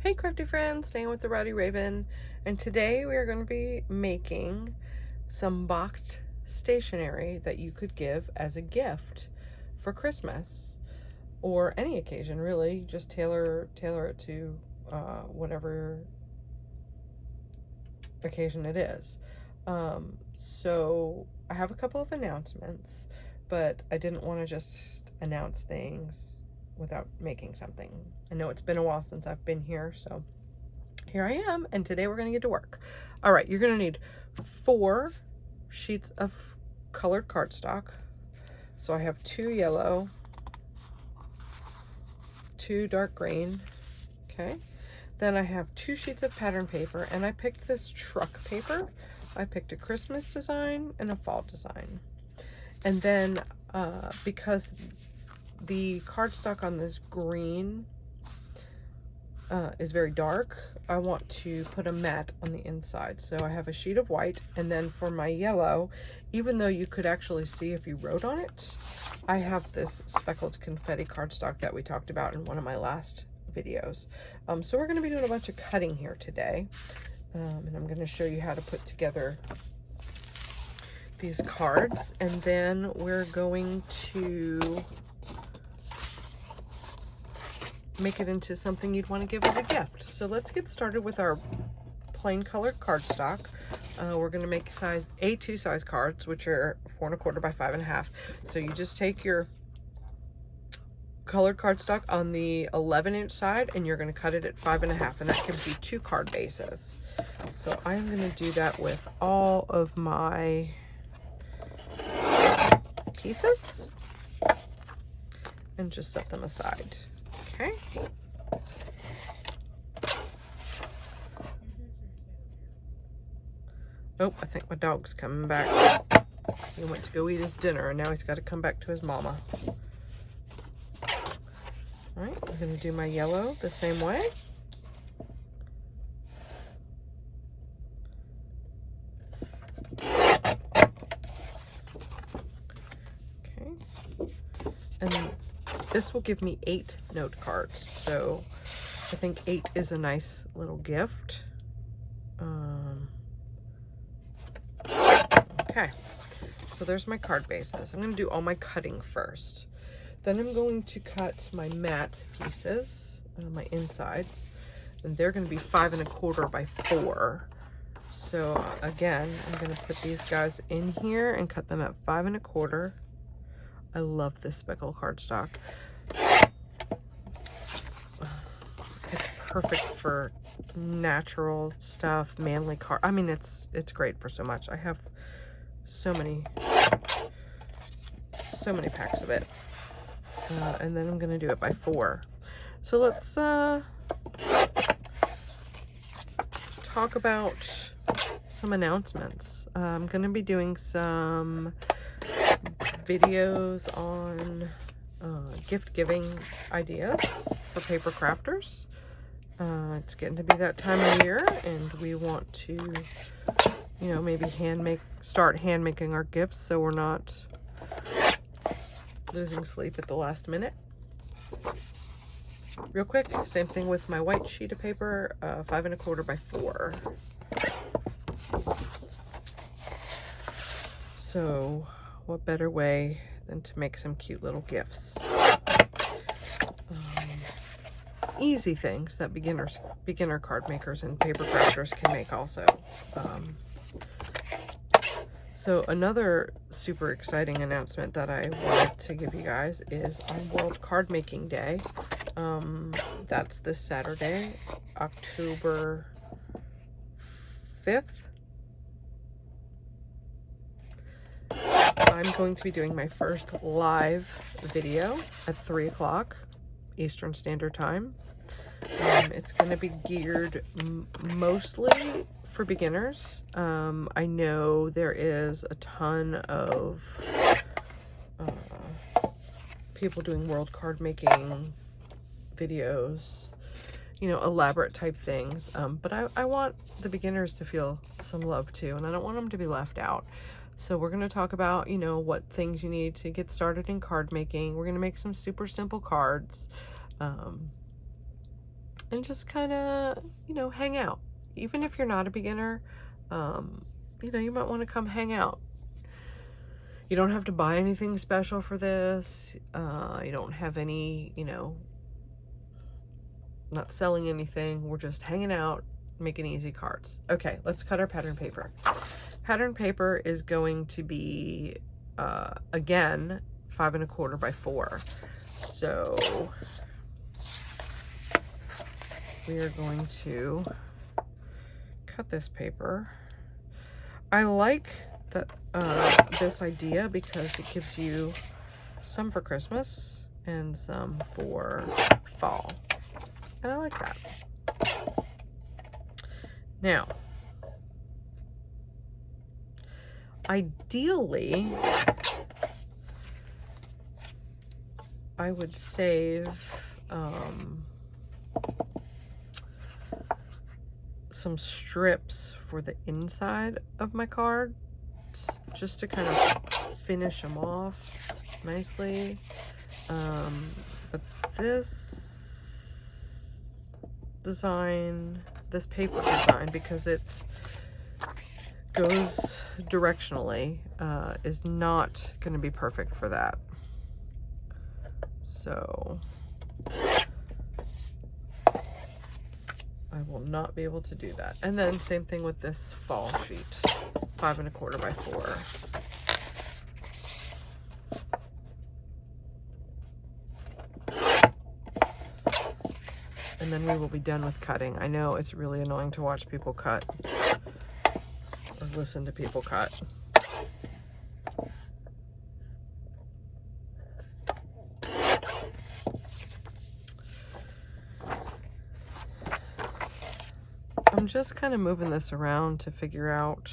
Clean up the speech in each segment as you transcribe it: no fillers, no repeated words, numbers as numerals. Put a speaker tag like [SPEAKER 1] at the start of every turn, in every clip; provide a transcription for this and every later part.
[SPEAKER 1] Hey crafty friends, staying with the Rowdy Raven, and today we are going to be making some boxed stationery that you could give as a gift for Christmas or any occasion, really. Just tailor it to whatever occasion it is. So I have a couple of announcements, but I didn't want to just announce things without making something. I know it's been a while since I've been here, so here I am, and today we're gonna get to work. All right, you're gonna need 4 sheets of colored cardstock. So I have 2 yellow, 2 dark green, okay? Then I have 2 sheets of pattern paper, and I picked this truck paper. I picked a Christmas design and a fall design. And then because the cardstock on this green is very dark, I want to put a matte on the inside. So I have a sheet of white, and then for my yellow, even though you could actually see if you wrote on it, I have this speckled confetti cardstock that we talked about in one of my last videos. So we're going to be doing a bunch of cutting here today, and I'm going to show you how to put together these cards, and then we're going to make it into something you'd want to give as a gift. So let's get started with our plain colored cardstock. We're going to make size A2 size cards, which are 4 1/4 by 5 1/2. So you just take your colored cardstock on the 11-inch side, and you're going to cut it at 5 1/2, and that gives you 2 card bases. So I'm going to do that with all of my pieces and just set them aside. Okay. Oh, I think my dog's coming back. He went to go eat his dinner, and now he's got to come back to his mama. All right, I'm going to do my yellow the same way. Okay. And this will give me 8 note cards, so I think 8 is a nice little gift. Okay, so there's my card bases. I'm going to do all my cutting first. Then I'm going to cut my matte pieces, my insides, and they're going to be 5 1/4 by 4. So again, I'm going to put these guys in here and cut them at 5 1/4. I love this speckle cardstock. It's perfect for natural stuff, manly card. I mean, it's great for so much. I have so many packs of it. And then I'm going to do it by 4. So let's talk about some announcements. I'm going to be doing some videos on gift giving ideas for paper crafters. It's getting to be that time of year, and we want to, you know, maybe start hand making our gifts so we're not losing sleep at the last minute. Real quick, same thing with my white sheet of paper, 5 1/4 by 4. So what better way than to make some cute little gifts? Easy things that beginner card makers and paper crafters can make also. So another super exciting announcement that I wanted to give you guys is on World Card Making Day. That's this Saturday, October 5th. I'm going to be doing my first live video at 3 o'clock Eastern Standard Time. It's going to be geared mostly for beginners. I know there is a ton of people doing world card making videos, you know, elaborate type things, but I want the beginners to feel some love too, and I don't want them to be left out. So we're going to talk about, you know, what things you need to get started in card making. We're going to make some super simple cards. and just kind of, you know, hang out. Even if you're not a beginner, you know, you might want to come hang out. You don't have to buy anything special for this. You don't have any, you know, not selling anything. We're just hanging out, making easy cards. Okay, let's cut our pattern paper. Pattern paper is going to be, again, 5 1/4 by 4. So we are going to cut this paper. I like that this idea because it gives you some for Christmas and some for fall, and I like that. Now, ideally, I would save some strips for the inside of my cards, just to kind of finish them off nicely. But this design, this paper design, because it goes directionally, is not going to be perfect for that. So I will not be able to do that. And then same thing with this fall sheet, 5 1/4 by 4. And then we will be done with cutting. I know it's really annoying to watch people cut or listen to people cut. I'm just kind of moving this around to figure out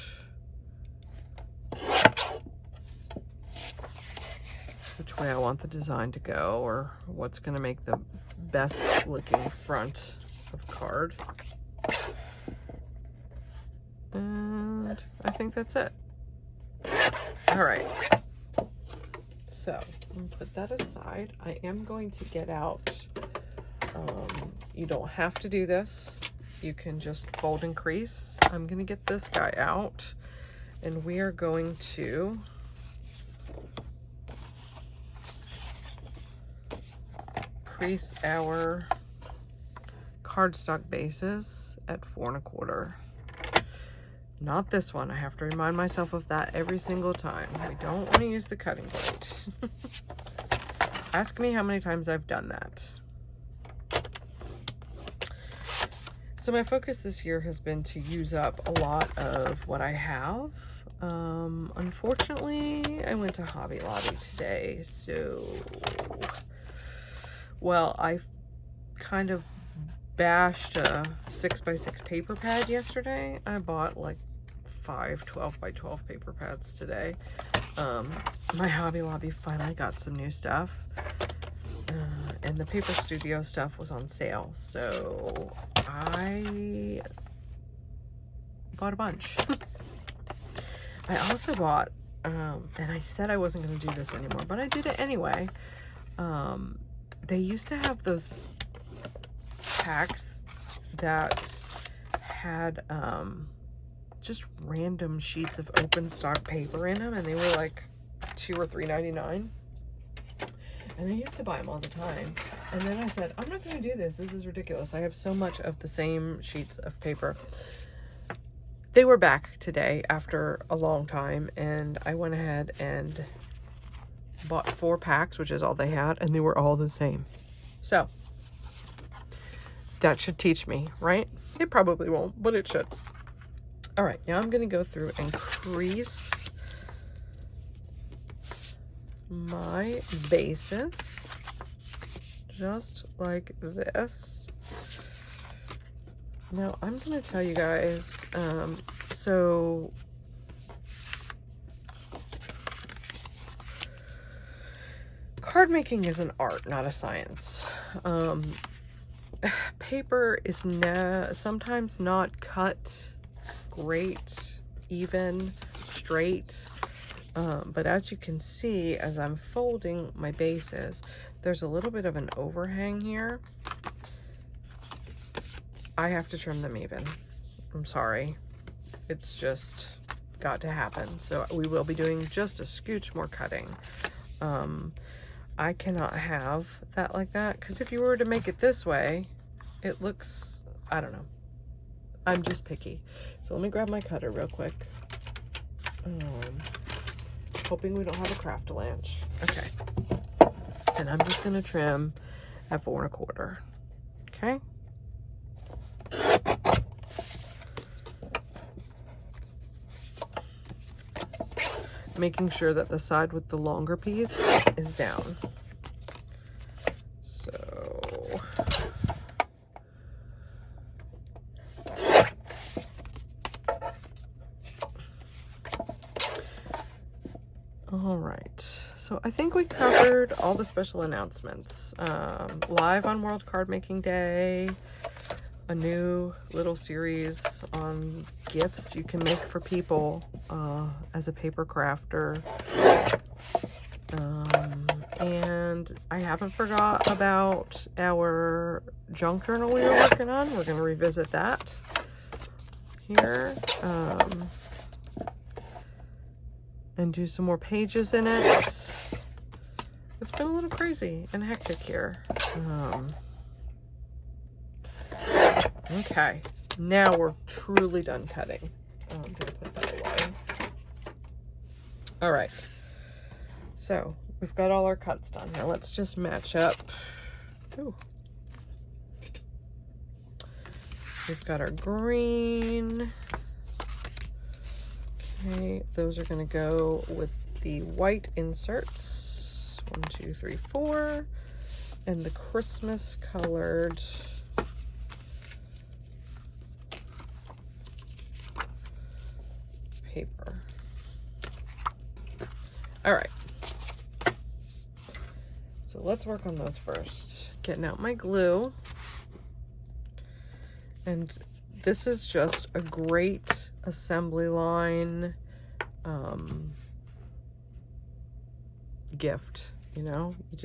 [SPEAKER 1] which way I want the design to go, or what's going to make the best looking front of card. And I think that's it. All right. So I'm going to put that aside. I am going to get out. You don't have to do this. You can just fold and crease. I'm going to get this guy out, and we are going to crease our cardstock bases at 4 1/4. Not this one. I have to remind myself of that every single time. We don't want to use the cutting blade. Ask me how many times I've done that. So my focus this year has been to use up a lot of what I have. Unfortunately, I went to Hobby Lobby today, so, well, I kind of bashed a 6x6 paper pad yesterday. I bought like 5 12x12 paper pads today. My Hobby Lobby finally got some new stuff. And the Paper Studio stuff was on sale, so I bought a bunch. I also bought, and I said I wasn't going to do this anymore, but I did it anyway. They used to have those packs that had just random sheets of open stock paper in them, and they were like $2 or $3.99. And I used to buy them all the time. And then I said, I'm not going to do this. This is ridiculous. I have so much of the same sheets of paper. They were back today after a long time. And I went ahead and bought 4 packs, which is all they had. And they were all the same. So that should teach me, right? It probably won't, but it should. All right. Now I'm going to go through and crease my bases just like this. Now I'm gonna tell you guys, so card making is an art, not a science. Paper is sometimes not cut great, even, straight. But as you can see, as I'm folding my bases, there's a little bit of an overhang here. I have to trim them even. I'm sorry. It's just got to happen. So we will be doing just a scooch more cutting. I cannot have that like that, because if you were to make it this way, it looks, I don't know. I'm just picky. So let me grab my cutter real quick. Hoping we don't have a Craftalanche. Okay. And I'm just gonna trim at 4 1/4. Okay. Making sure that the side with the longer piece is down. So all right, so I think we covered all the special announcements. Live on World Card Making Day, a new little series on gifts you can make for people as a paper crafter. And I haven't forgot about our junk journal we were working on. We're going to revisit that here. And do some more pages in it. It's been a little crazy and hectic here. Okay, now we're truly done cutting. I'm gonna put that away. All right, so we've got all our cuts done. Now let's just match up. Ooh. We've got our green. Okay, those are gonna go with the white inserts. 1, 2, 3, 4. And the Christmas colored paper. All right. So let's work on those first. Getting out my glue. And this is just a great assembly line gift, you know? You're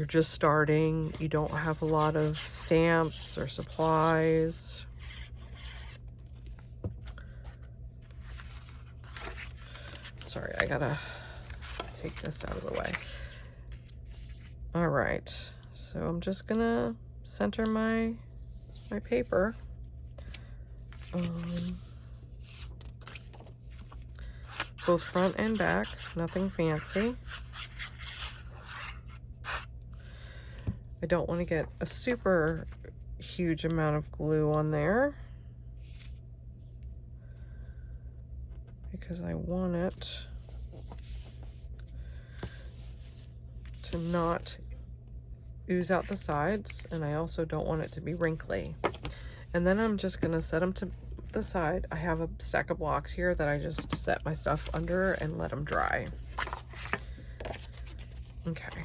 [SPEAKER 1] just starting. You don't have a lot of stamps or supplies. Sorry, I gotta take this out of the way. All right, so I'm just gonna center my paper. Both front and back, nothing fancy. I don't want to get a super huge amount of glue on there because I want it to not ooze out the sides, and I also don't want it to be wrinkly. And then I'm just gonna set them to the side. I have a stack of blocks here that I just set my stuff under and let them dry. Okay.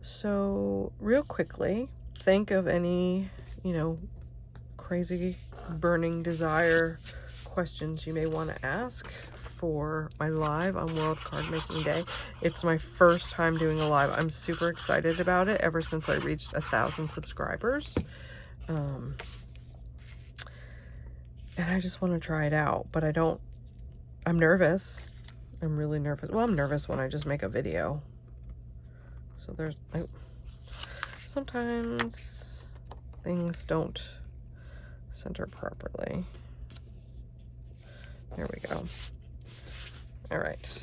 [SPEAKER 1] So real quickly, think of any, crazy burning desire questions you may want to ask for my live on World Card Making Day. It's my first time doing a live. I'm super excited about it ever since I reached 1,000 subscribers. And I just want to try it out, but I'm nervous. I'm really nervous. Well, I'm nervous when I just make a video. So sometimes things don't center properly. There we go. All right.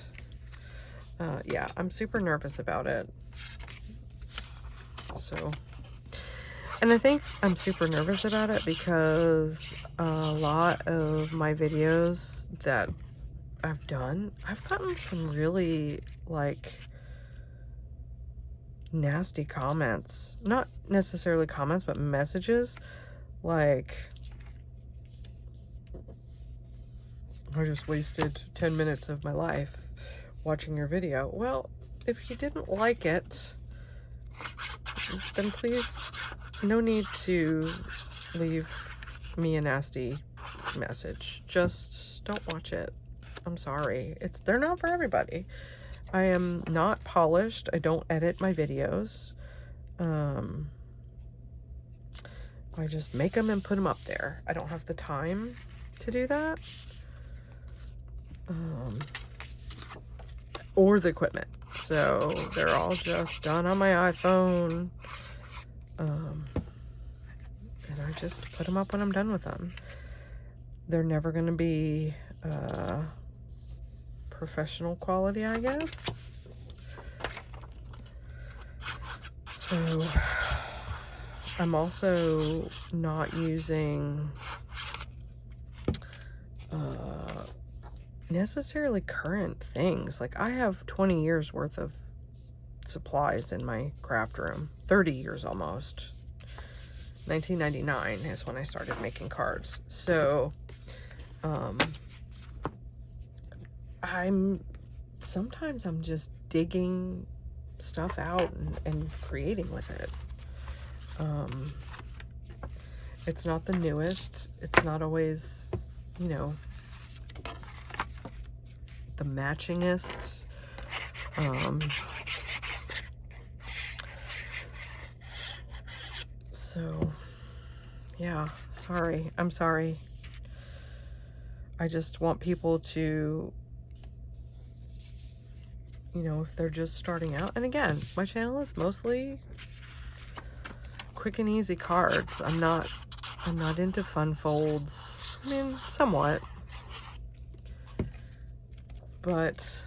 [SPEAKER 1] Yeah, I'm super nervous about it. So, and I think I'm super nervous about it because a lot of my videos that I've done, I've gotten some really nasty comments. Not necessarily comments, but messages like, I just wasted 10 minutes of my life watching your video. Well, if you didn't like it, then please, no need to leave me a nasty message. Just don't watch it. I'm sorry. They're not for everybody. I am not polished. I don't edit my videos. I just make them and put them up there. I don't have the time to do that. Or the equipment. So they're all just done on my iPhone. And I just put them up when I'm done with them. They're never going to be professional quality, I guess. So I'm also not using necessarily current things. Like, I have 20 years worth of supplies in my craft room. 30 years almost. 1999 is when I started making cards. So sometimes I'm just digging stuff out and creating with it. It's not the newest. It's not always, you know, the matchingest. So yeah, sorry. I'm sorry. I just want people to, you know, if they're just starting out. And again, my channel is mostly quick and easy cards. I'm not into fun folds. I mean, somewhat. But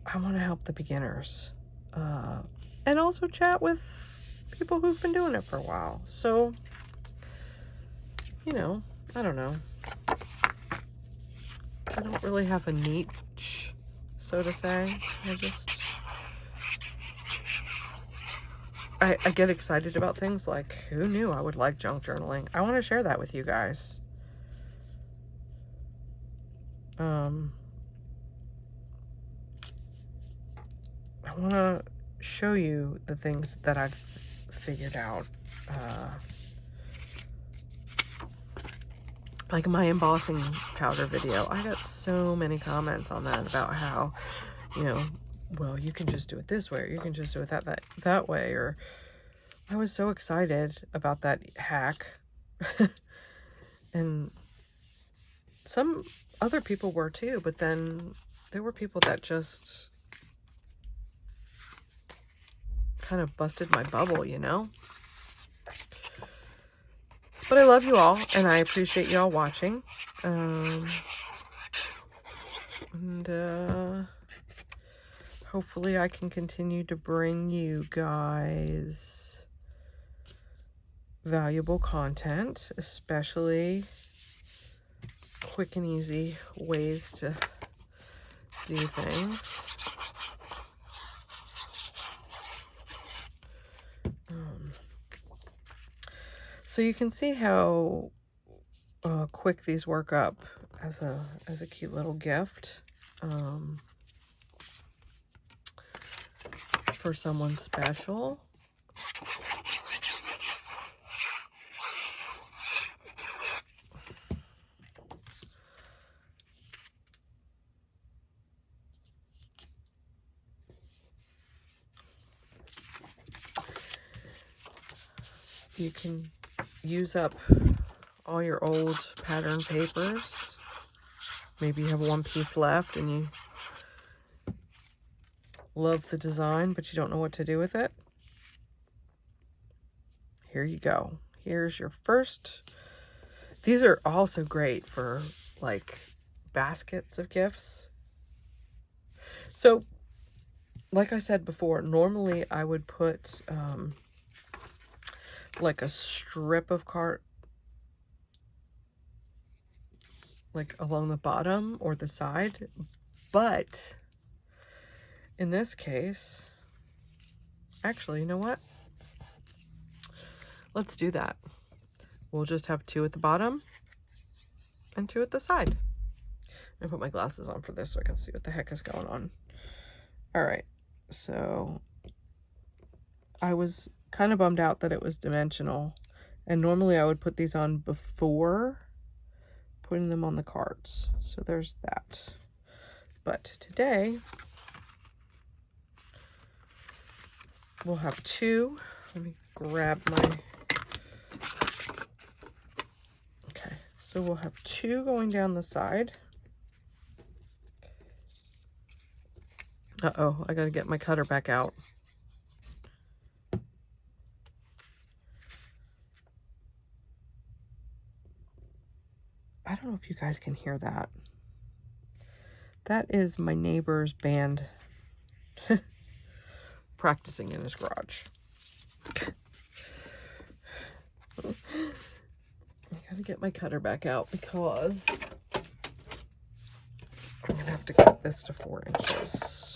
[SPEAKER 1] I want to help the beginners. And also chat with people who've been doing it for a while. So, you know, I don't know. I don't really have a niche, so to say. I get excited about things like, who knew I would like junk journaling? I want to share that with you guys. I want to show you the things that I've figured out. Like my embossing powder video. I got so many comments on that about how, you know, well, you can just do it this way, or you can just do it that way. Or I was so excited about that hack. And some other people were too, but then there were people that just kind of busted my bubble, you know? But I love you all, and I appreciate you all watching. Hopefully I can continue to bring you guys valuable content, especially quick and easy ways to do things. So you can see how quick these work up as a cute little gift for someone special. You can use up all your old pattern papers. Maybe you have one piece left and you love the design, but you don't know what to do with it. Here you go. Here's your first. These are also great for like baskets of gifts. So, like I said before, normally I would put like a strip of card, like along the bottom or the side, but in this case, actually, you know what? Let's do that. We'll just have 2 at the bottom and 2 at the side. I put my glasses on for this so I can see what the heck is going on. All right, so I was kind of bummed out that it was dimensional, and normally I would put these on before putting them on the cards. So there's that. But today, we'll have two. Let me grab my... Okay, so we'll have two going down the side. Uh-oh, I gotta get my cutter back out. I don't know if you guys can hear that. That is my neighbor's band practicing in his garage. I gotta get my cutter back out because I'm gonna have to cut this to 4 inches.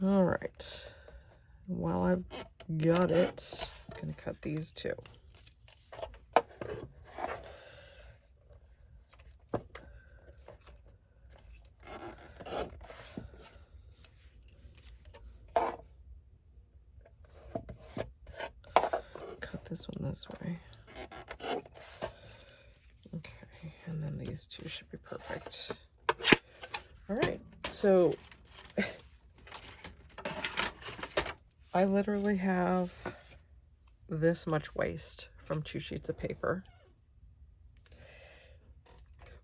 [SPEAKER 1] All right. While I've got it, I'm gonna cut these too. Cut this one this way. Okay, and then these two should be perfect. All right, so I literally have this much waste from 2 sheets of paper.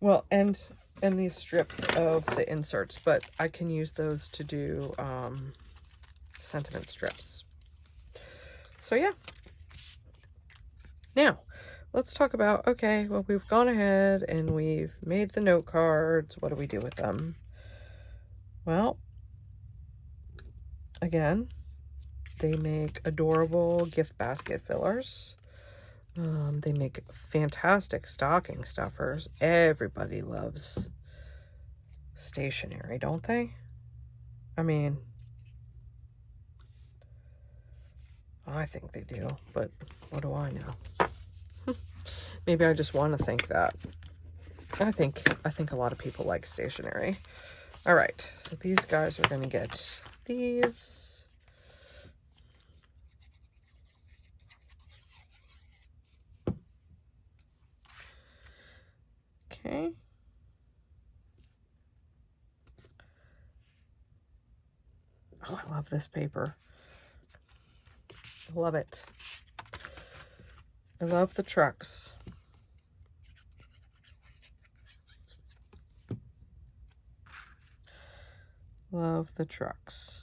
[SPEAKER 1] Well, and these strips of the inserts, but I can use those to do sentiment strips. So yeah. Now, let's talk about, okay, well, we've gone ahead and we've made the note cards. What do we do with them? Well, again, they make adorable gift basket fillers. They make fantastic stocking stuffers. Everybody loves stationery, don't they? I mean, I think they do, but what do I know? Maybe I just want to think that. I think a lot of people like stationery. All right, so these guys are going to get these. Okay. Oh, I love this paper. I love it. I love the trucks. Love the trucks.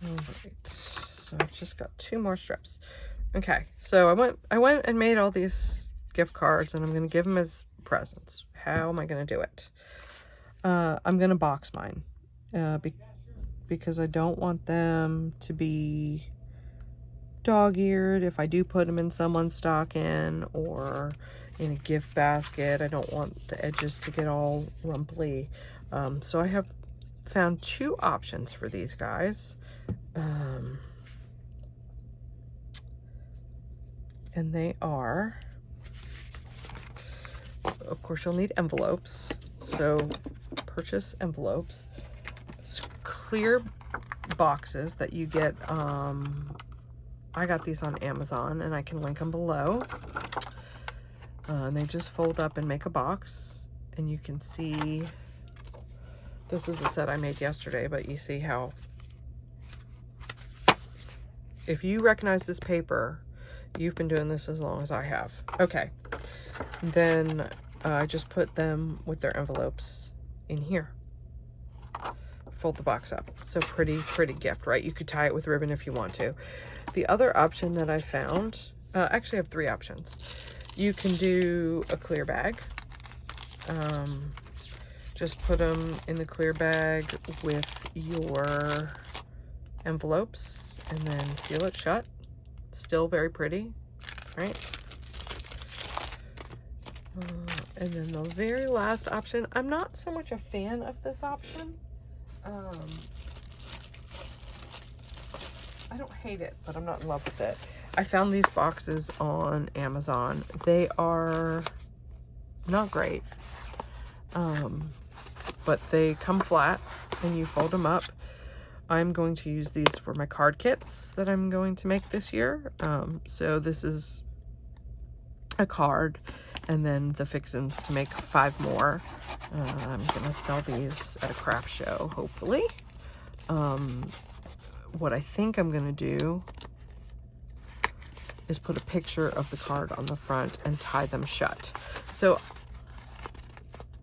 [SPEAKER 1] All right, so I've just got 2 more strips. Okay, so I went and made all these gift cards, and I'm going to give them as presents. How am I going to do it? I'm going to box mine because I don't want them to be dog-eared if I do put them in someone's stocking or in a gift basket. I don't want the edges to get all rumply. So I have found 2 options for these guys. And they are, of course, you'll need envelopes. So purchase envelopes, clear boxes that you get. I got these on Amazon, and I can link them below. And they just fold up and make a box, and you can see, this is a set I made yesterday, but you see how, if you recognize this paper, you've been doing this as long as I have. Okay, then I just put them with their envelopes in here. Fold the box up. So pretty gift, right? You could tie it with ribbon if you want to. The other option that I found, actually I have 3 options. You can do a clear bag. Just put them in the clear bag with your envelopes and then seal it shut. Still very pretty, right? And then the very last option, I'm not so much a fan of this option. I don't hate it, but I'm not in love with it. I found these boxes on Amazon. They are not great. But they come flat and you fold them up. I'm going to use these for my card kits that I'm going to make this year. So this is a card, and then the fixins to make 5 more. I'm gonna sell these at a craft show, hopefully. What I think I'm gonna do is put a picture of the card on the front and tie them shut. So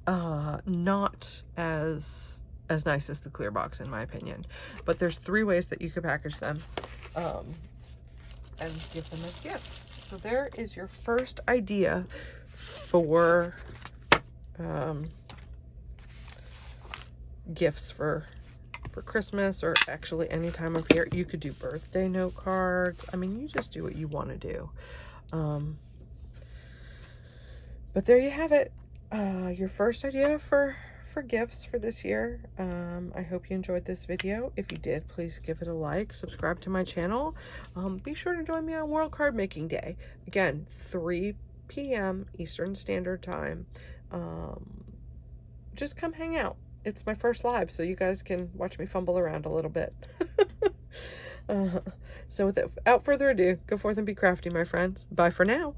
[SPEAKER 1] not as nice as the clear box in my opinion, but there's 3 ways that you could package them and give them as gifts. So there is your first idea for gifts for Christmas, or actually any time of year. You could do birthday note cards. I mean, you just do what you want to do. But there you have it. Your first idea for gifts for this year. I hope you enjoyed this video. If you did, please give it a like, subscribe to my channel. Be sure to join me on World Card Making Day. Again, 3 p.m. Eastern Standard Time. Just come hang out. It's my first live, so you guys can watch me fumble around a little bit. So without further ado, go forth and be crafty, my friends. Bye for now.